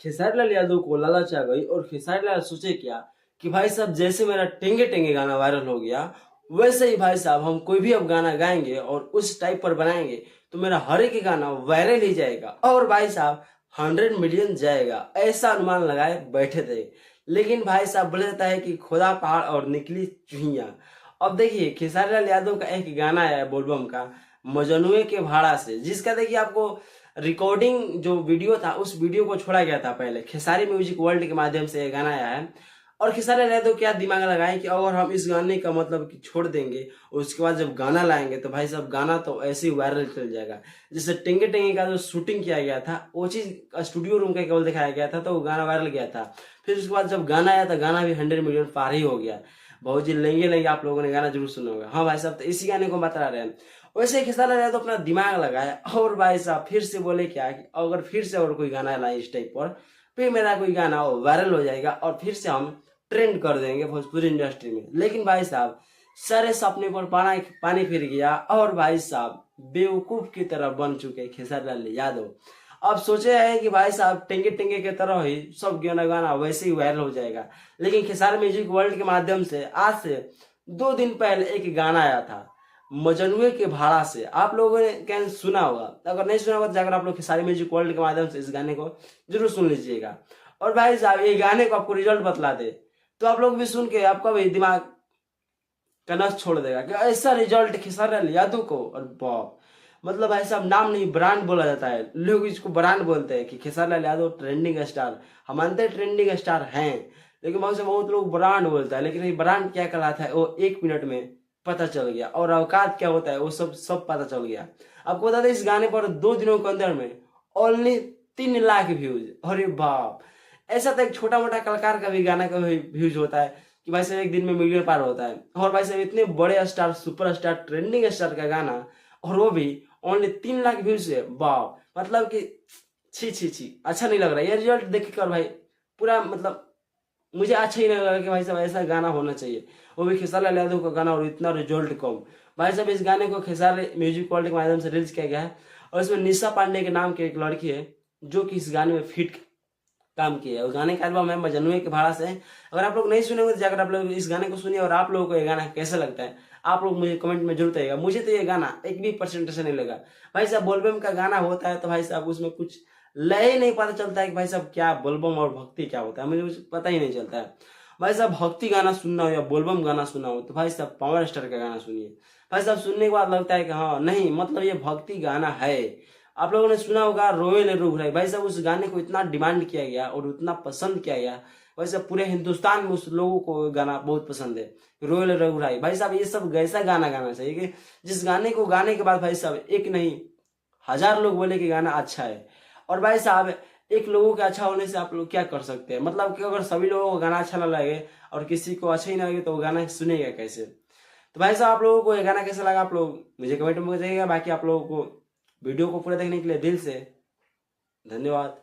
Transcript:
खेसारी लाल यादव को लालच आ गई और खेसारी लाल सोचे क्या कि भाई साहब जैसे मेरा टेंगे टेंगे गाना वायरल हो गया, वैसे ही भाई साहब हम कोई भी अब गाना गाएंगे और उस टाइप पर बनाएंगे तो मेरा हर एक गाना वायरल ही जाएगा और भाई साहब 100 मिलियन जाएगा, ऐसा अनुमान लगाए बैठे थे। लेकिन भाई साहब बोला जाता है कि खुदा पहाड़ और निकली चुहिया। अब देखिए खेसारी लाल यादव का एक गाना आया है बोलबम का, मजनुए के भाड़ा से, जिसका देखिए आपको रिकॉर्डिंग जो वीडियो था उस वीडियो को छोड़ा गया था पहले खेसारी म्यूजिक वर्ल्ड के माध्यम से ये गाना आया है। और खेसारी लाल यादव क्या दिमाग लगाए कि अगर हम इस गाने का मतलब कि छोड़ देंगे उसके बाद जब गाना लाएंगे तो भाई साहब गाना तो ऐसे ही वायरल चल जाएगा। जैसे टेंगे टेंगे का जो शूटिंग किया गया था वो चीज स्टूडियो रूम का केवल दिखाया गया था तो वो गाना वायरल गया था। फिर उसके बाद जब गाना आया तो गाना भी 100 मिलियन पार ही हो गया। बहुत जी लेंगे लेंगे आप लोगों ने गाना जरूर सुना होगा। हाँ भाई साहब, तो इसी गाने को बता रहे हैं। वैसे खेसारी लाल यादव अपना दिमाग लगाया और भाई साहब फिर से बोले क्या कि अगर फिर से और कोई गाना लाए इस टाइप पर, फिर मेरा कोई गाना वायरल हो जाएगा और फिर से हम ट्रेंड कर देंगे भोजपुरी इंडस्ट्री में। लेकिन भाई साहब सारे सपने पर पानी पानी फिर गया और भाई साहब बेवकूफ की तरह बन चुके खेसारी लाल यादव। अब सोचे है कि भाई साहब टेंगे टेंगे की तरह ही सब गाना गाना वैसे ही वायरल हो जाएगा। लेकिन खेसारी म्यूजिक वर्ल्ड के माध्यम से आज से 2 दिन पहले एक गाना आया था मजनुए के भाड़ा से, आप लोगों ने क्या सुना होगा? अगर नहीं सुना होगा तो जाकर आप लोग खेसारी म्यूजिक वर्ल्ड के माध्यम से इस गाने को जरूर सुन लीजिएगा। और भाई साहब ये गाने को आपको रिजल्ट बतला दे तो आप लोग भी सुन के आपका भी दिमाग का नस छोड़ देगा कि ऐसा रिजल्ट खेसारी लाल यादव को। और बाप, मतलब भाई साहब नाम नहीं ब्रांड बोला जाता है, लोग इसको ब्रांड बोलते हैं कि खेसारी लाल यादव ट्रेंडिंग स्टार। हम मानते हैं ट्रेंडिंग स्टार हैं, लेकिन बहुत लोग ब्रांड बोलता है। लेकिन ये ब्रांड क्या कहलाता है वो 1 मिनट में पता चल गया और औकात क्या होता है वो सब सब पता चल गया। आपको बता दें इस गाने पर 2 दिनों के अंदर में ओनली 3 लाख व्यूज। अरे बाप, ऐसा तो एक छोटा मोटा कलाकार का भी गाना का व्यूज होता है कि भाई साहब एक दिन में मिलियन पार होता है। और भाई साहब इतने बड़े star super star trending star का गाना और वो भी ओनली 3 लाख व्यूज है। वाह, मतलब कि छी छी छी, अच्छा नहीं लग रहा है ये रिजल्ट देख कर भाई। पूरा मतलब मुझे अच्छा ही नहीं लगा कि भाई साहब ऐसा गाना होना चाहिए, वो भी खेसारी लाल यादव का गाना और इतना रिजल्ट कम। भाई साहब इस गाने को खेसारी म्यूजिक वर्ल्ड के माध्यम से रिलीज किया गया है और इसमें निशा पांडे के नाम की एक लड़की है जो कि इस गाने में फिट काम किया है। और गाने का एल्बम है मजनुए के भाड़ा से। अगर आप लोग नहीं सुने होंगे तो जाकर आप लोग इस गाने को सुनिए और आप लोगों को ये गाना कैसा लगता है आप लोग मुझे कमेंट में जरूर बताइएगा। मुझे तो ये गाना एक भी परसेंट ऐसा नहीं लगा। भाई साहब बोलबम का गाना होता है तो भाई साहब उसमें कुछ लय ही नहीं पता चलता है कि भाई साहब क्या बोलबम और भक्ति क्या होता है, मुझे कुछ पता ही नहीं चलता है। भाई साहब भक्ति गाना सुनना हो या बोलबम गाना सुनना हो तो भाई साहब पावर स्टार का गाना सुनिए। भाई साहब सुनने के बाद लगता है कि हाँ नहीं मतलब ये भक्ति गाना है। आप लोगों ने सुना होगा रोए ले रूह भाई साहब उस गाने को इतना डिमांड किया गया और उतना पसंद किया गया। वैसे पूरे हिंदुस्तान में उस लोगों को गाना बहुत पसंद है रोए ले रघुराई। भाई साहब ये सब ऐसा गाना गाना चाहिए कि जिस गाने को गाने के बाद भाई साहब एक नहीं 1000 लोग बोले कि गाना अच्छा है। और भाई साहब एक लोगों के अच्छा होने से आप लोग क्या कर सकते हैं, मतलब कि अगर सभी लोगों को गाना अच्छा ना लगे और किसी को अच्छा ही ना लगे तो वो गाना सुनेगा कैसे। तो भाई साहब आप लोगों को ये गाना कैसा लगा आप लोग मुझे कमेंट में बताइएगा। बाकी आप लोगों को वीडियो को पूरा देखने के लिए दिल से धन्यवाद।